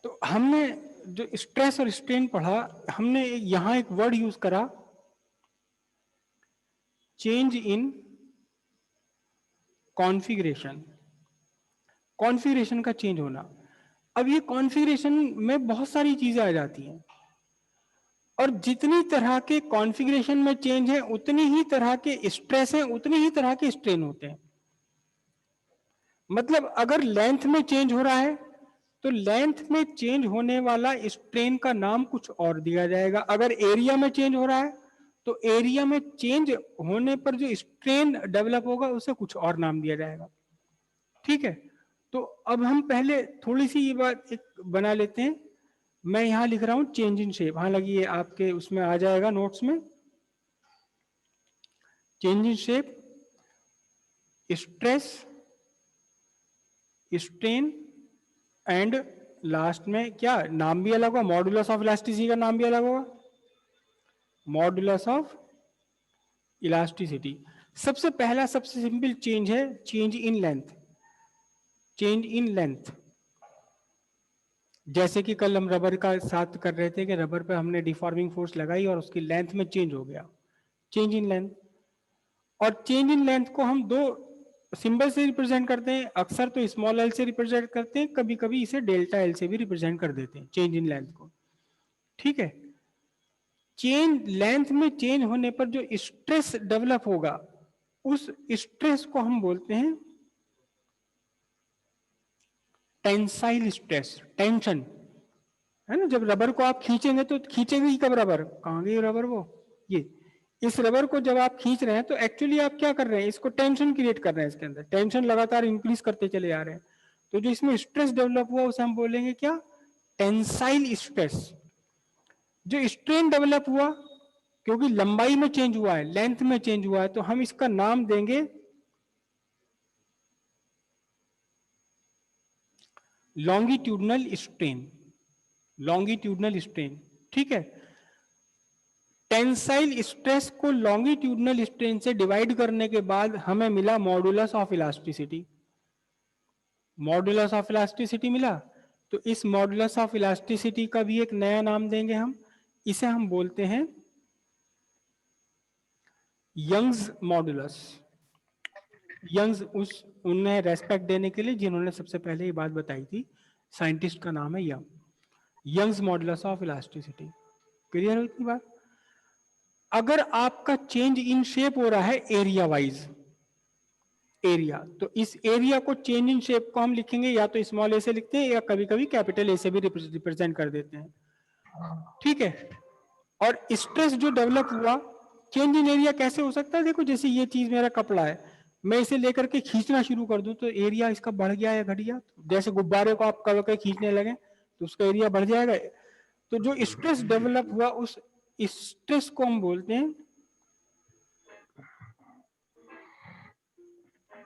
तो हमने जो स्ट्रेस और स्ट्रेन पढ़ा, हमने यहां एक वर्ड यूज करा, चेंज इन कॉन्फ़िगरेशन। कॉन्फ़िगरेशन का चेंज होना। अब ये कॉन्फ़िगरेशन में बहुत सारी चीजें आ जाती हैं, और जितनी तरह के कॉन्फ़िगरेशन में चेंज है उतनी ही तरह के स्ट्रेस हैं, उतनी ही तरह के स्ट्रेन होते हैं। मतलब अगर लेंथ में चेंज हो रहा है तो लेंथ में चेंज होने वाला स्ट्रेन का नाम कुछ और दिया जाएगा। अगर एरिया में चेंज हो रहा है तो एरिया में चेंज होने पर जो स्ट्रेन डेवलप होगा उसे कुछ और नाम दिया जाएगा। ठीक है, तो अब हम पहले थोड़ी सी ये बात एक बना लेते हैं। मैं यहां लिख रहा हूं चेंज इन शेप, हालांकि ये आपके उसमें आ जाएगा नोट्स में। Change in shape, stress, strain, and last में क्या नाम भी अलग होगा, मॉडुलस ऑफ इलास्टिसिटी का नाम भी अलग होगा, मॉडुलस ऑफ इलास्टिसिटी। सबसे पहला सबसे सिंपल चेंज है change in length. Change in length, जैसे कि कल हम रबर का साथ कर रहे थे कि रबर पे हमने डिफॉर्मिंग फोर्स लगाई और उसकी लेंथ में चेंज हो गया, चेंज इन लेंथ। और चेंज इन लेंथ को हम दो सिंबल से रिप्रेजेंट करते हैं, अक्सर तो स्मॉल एल से रिप्रेजेंट करते हैं, कभी कभी इसे डेल्टा एल से भी रिप्रेजेंट कर देते हैं चेंज इन लेंथ को। ठीक है, चेंज लेंथ में चेंज होने पर जो स्ट्रेस डेवलप होगा उस स्ट्रेस को हम बोलते हैं टेंसाइल स्ट्रेस, टेंशन। है ना, जब रबर को आप खींचेंगे तो खींचेंगे ही कब रबर, कहाँ गई रबर वो, ये इस रबर को जब आप खींच रहे हैं तो एक्चुअली आप क्या कर रहे हैं, इसको टेंशन क्रिएट कर रहे हैं, इसके अंदर टेंशन लगातार इंक्रीज करते चले जा रहे हैं। तो जो इसमें स्ट्रेस डेवलप हुआ उसे हम बोलेंगे क्या, टेंसाइल स्ट्रेस। जो स्ट्रेन डेवलप हुआ क्योंकि लंबाई में चेंज हुआ है, लेंथ में चेंज हुआ है, तो हम इसका नाम देंगे लॉन्गिट्यूडनल स्ट्रेन, लॉन्गिट्यूडनल स्ट्रेन। ठीक है, टेंसाइल स्ट्रेस को लॉन्गिट्यूडनल स्ट्रेन से डिवाइड करने के बाद हमें मिला modulus of elasticity. Modulus of elasticity मिला, तो इस मॉडुलस ऑफ इलास्टिसिटी का भी एक नया नाम देंगे हम, इसे हम बोलते हैं यंग्स मॉडुलस। यंग्स उस उन्हें रेस्पेक्ट देने के लिए जिन्होंने सबसे पहले ये बात बताई थी, साइंटिस्ट का नाम है Young, Young's modulus of elasticity. Clear हो इतनी बात। अगर आपका चेंज इन शेप हो रहा है एरिया वाइज, एरिया, तो इस एरिया को चेंज इन शेप को हम लिखेंगे या तो स्मॉल ए से लिखते हैं या कभी कभी कैपिटल ए से भी रिप्रेजेंट कर देते हैं। ठीक है, और स्ट्रेस जो डेवलप हुआ, चेंज इन एरिया कैसे हो सकता है, देखो जैसे ये चीज मेरा कपड़ा है, मैं इसे लेकर के खींचना शुरू कर दूं तो एरिया इसका बढ़ गया या घट गया, जैसे गुब्बारे को आप कब के खींचने लगे तो उसका एरिया बढ़ जाएगा। तो जो स्ट्रेस डेवलप हुआ उस स्ट्रेस को हम बोलते हैं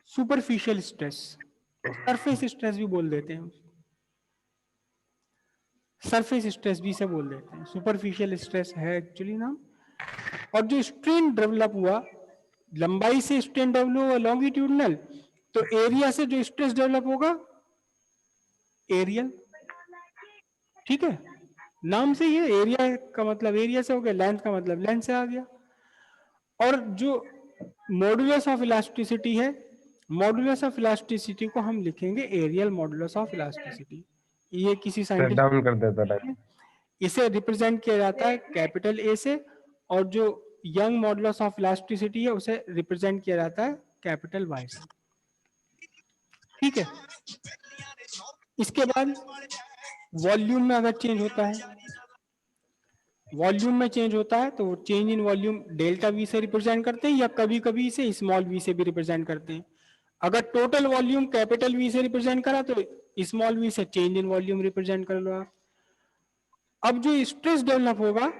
सुपरफिशियल स्ट्रेस, सरफेस स्ट्रेस भी बोल देते हैं, सरफेस स्ट्रेस भी से बोल देते हैं, सुपरफिशियल स्ट्रेस है एक्चुअली नाम। और जो स्ट्रेन डेवलप हुआ, लंबाई से स्ट्रेन डेवलप हुआ लॉन्गिट्यूडनल, तो एरिया से जो स्ट्रेस डेवलप होगा एरियल। ठीक है, नाम से ये एरिया का मतलब एरिया से हो गया, लेंथ का मतलब लेंथ से आ गया। और जो मॉडुलस ऑफ इलास्टिसिटी है, मॉडुलस ऑफ इलास्टिसिटी को हम लिखेंगे एरियल मॉडुलस ऑफ इलास्टिसिटी। ये किसी डाउन कर साइंटिस्ट, देता था। इसे रिप्रेजेंट किया जाता है कैपिटल ए से, और जो यंग मॉडुलस ऑफ इलास्टिसिटी है उसे रिप्रेजेंट किया जाता है कैपिटल वाई से। ठीक है, इसके बाद वॉल्यूम में अगर चेंज होता है, वॉल्यूम में चेंज होता है तो change in volume delta we से रिप्रेजेंट करते हैं या कभी कभी इसे स्मॉल वी से भी रिप्रेजेंट करते हैं। अगर टोटल वॉल्यूम कैपिटल वी से रिप्रेजेंट करा तो स्मॉल वी से चेंज इन वॉल्यूम रिप्रेजेंट कर लो आप। अब जो स्ट्रेस डेवलप होगा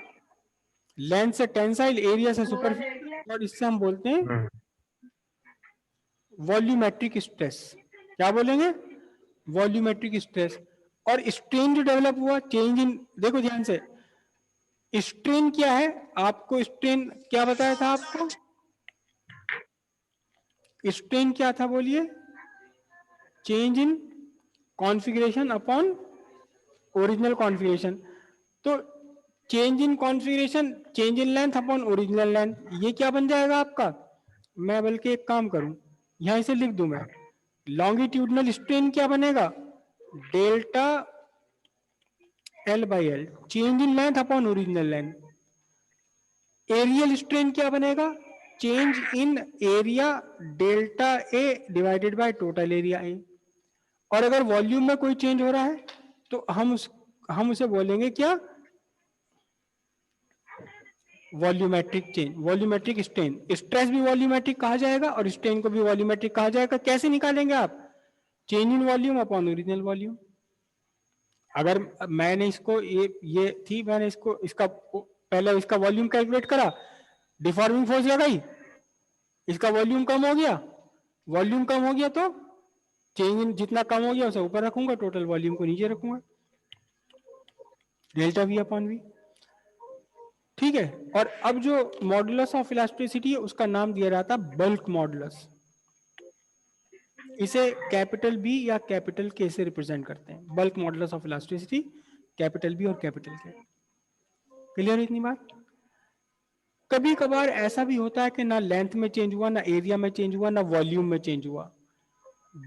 लेंथ से टेंसाइल, एरिया से सुपरफिशियल, और इससे हम बोलते हैं वॉल्यूमेट्रिक स्ट्रेस। क्या बोलेंगे, वॉल्यूमेट्रिक स्ट्रेस। और स्ट्रेन जो डेवलप हुआ चेंज इन, देखो ध्यान से, स्ट्रेन क्या है, आपको स्ट्रेन क्या बताया था आपको, स्ट्रेन क्या था बोलिए, change in configuration upon original configuration. तो change in configuration, change in length upon original length, ये क्या बन जाएगा आपका? मैं बल्कि एक काम करूं, यहां इसे लिख दूं मैं, लॉन्गिट्यूडनल स्ट्रेन क्या बनेगा? Delta L by L, change in length upon original length. Areal strain क्या बनेगा? Change in area delta A divided by total area A. और अगर वॉल्यूम में कोई चेंज हो रहा है तो हम उसे बोलेंगे क्या? Volumetric change, volumetric strain. Stress भी वॉल्यूमेट्रिक कहा जाएगा और स्ट्रेन को भी वॉल्यूमेट्रिक कहा जाएगा। कैसे निकालेंगे आप? Change in volume upon original volume. अगर मैंने इसको ये थी, मैंने इसको इसका पहले इसका वॉल्यूम कैलकुलेट करा, डिफॉर्मिंग फोर्स लगाई, इसका वॉल्यूम कम हो गया, वॉल्यूम कम हो गया तो चेंज इन जितना कम हो गया उसे ऊपर रखूंगा, टोटल वॉल्यूम को नीचे रखूंगा, डेल्टा वी अपॉन वी। ठीक है। और अब जो मॉडुलस ऑफ इलास्टिसिटी है उसका नाम दिया जाता है बल्क मॉडुलस। इसे कैपिटल बी या कैपिटल के से रिप्रेजेंट करते हैं। Bulk modulus of elasticity capital B और कैपिटल के। क्लियर इतनी बात? कभी कभार ऐसा भी होता है कि ना लेंथ में चेंज हुआ, ना एरिया में चेंज हुआ, ना वॉल्यूम में चेंज हुआ,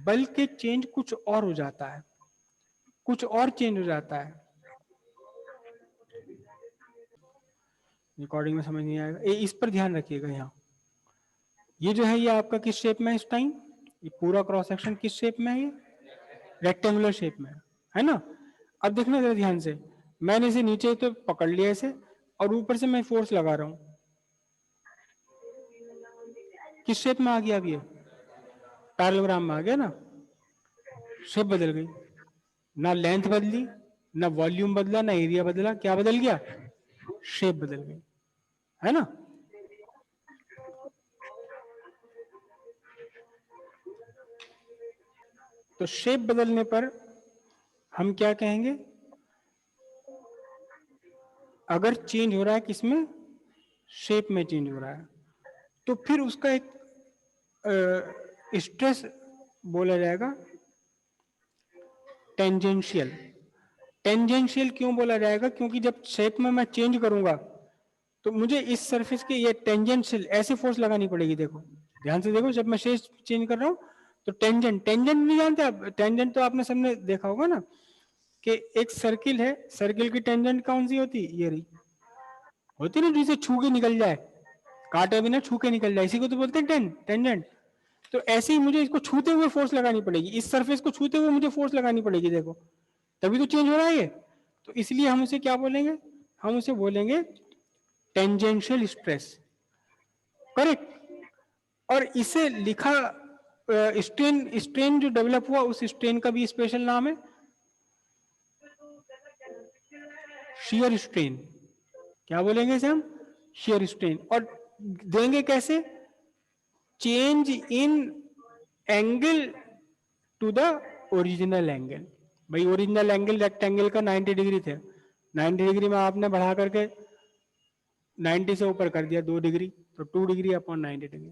बल्कि चेंज कुछ और हो जाता है, कुछ और चेंज हो जाता है। रिकॉर्डिंग में समझ नहीं आएगा, इस पर ध्यान रखिएगा। यहाँ ये जो है ये आपका किस शेप में है इस टाइम? ये पूरा क्रॉस सेक्शन किस शेप में है? ये रेक्टेंगुलर शेप में है ना? अब देखना जरा ध्यान से, मैंने इसे नीचे तो पकड़ लिया इसे, और ऊपर से मैं फोर्स लगा रहा हूं, किस शेप में आ गया? अब ये पैरेललोग्राम में आ गया ना, शेप बदल गई, ना लेंथ बदली, ना वॉल्यूम बदला, ना एरिया बदला, क्या बदल गया? शेप बदल गई, है ना? तो शेप बदलने पर हम क्या कहेंगे? अगर चेंज हो रहा है किसमें? शेप में चेंज हो रहा है, तो फिर उसका एक स्ट्रेस बोला जाएगा टेंजेंशियल। टेंजेंशियल क्यों बोला जाएगा? क्योंकि जब शेप में मैं चेंज करूंगा तो मुझे इस सरफेस के ये टेंजेंशियल ऐसे फोर्स लगानी पड़ेगी। देखो ध्यान से देखो, जब मैं शेप चेंज कर रहा हूं तो टेंजेंट, टेंजेंट नहीं जानते आप? टेंजेंट तो आपने सबने देखा होगा ना, कि एक सर्किल है, सर्किल की टेंजेंट कौन सी होती? ये रही होती ना, जिसे छू के निकल जाए, काटे बिना छू के निकल जाए, इसी को तो बोलते हैं टेंजेंट। तो ऐसे ही मुझे इसको छूते हुए फोर्स लगानी पड़ेगी, इस सरफेस को छूते हुए मुझे फोर्स लगानी पड़ेगी। देखो तभी तो चेंज हो रहा है ये। तो इसलिए हम उसे क्या बोलेंगे? हम उसे बोलेंगे टेंजेंशियल स्ट्रेस। करेक्ट। और इसे लिखा स्ट्रेन, स्ट्रेन जो डेवलप हुआ उस स्ट्रेन का भी स्पेशल नाम है शियर स्ट्रेन। क्या बोलेंगे इसे हम? Shear strain. और देंगे कैसे? Change in angle to the original angle. भाई ओरिजिनल एंगल रेक्टेंगल का 90 डिग्री थे, 90 डिग्री में आपने बढ़ा करके 90 से ऊपर कर दिया 2 डिग्री, तो 2 degree upon 90 degree,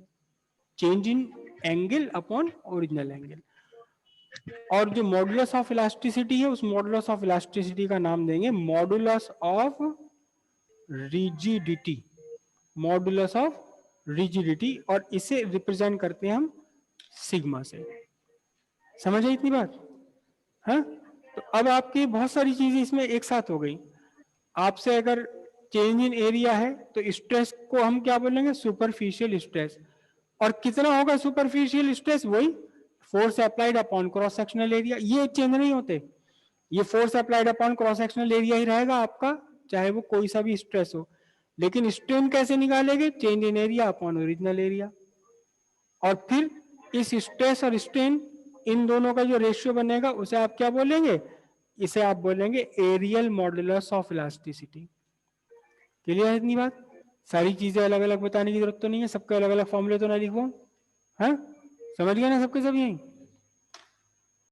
change in angle upon original angle. और जो मॉडुलस ऑफ इलास्टिसिटी है, उस मॉडुलस ऑफ इलास्टिसिटी का नाम देंगे modulus of rigidity. Modulus of rigidity, और इसे रिप्रेजेंट करते हैं हम सिग्मा से। समझ आई इतनी बात? हाँ। तो अब आपकी बहुत सारी चीजें इसमें एक साथ हो गई। आपसे अगर चेंज इन एरिया है तो स्ट्रेस को हम क्या बोलेंगे? Superficial stress. और कितना होगा सुपरफिशियल स्ट्रेस? वही force applied upon cross sectional area. ये चेंज नहीं होते, ये force applied upon cross sectional area ही रहेगा आपका, चाहे वो कोई सा भी स्ट्रेस हो। लेकिन स्ट्रेन कैसे निकालेंगे? Change in area upon original area. और फिर इस स्ट्रेस और स्ट्रेन, इन दोनों का जो रेशियो बनेगा उसे आप क्या बोलेंगे? इसे आप बोलेंगे areal modulus of elasticity. Clear है इतनी बात? सारी चीजें अलग अलग बताने की जरूरत तो नहीं है, सबके अलग अलग फॉर्मूले तो ना लिखवाऊं। हाँ, समझ गए ना सबके सब यही?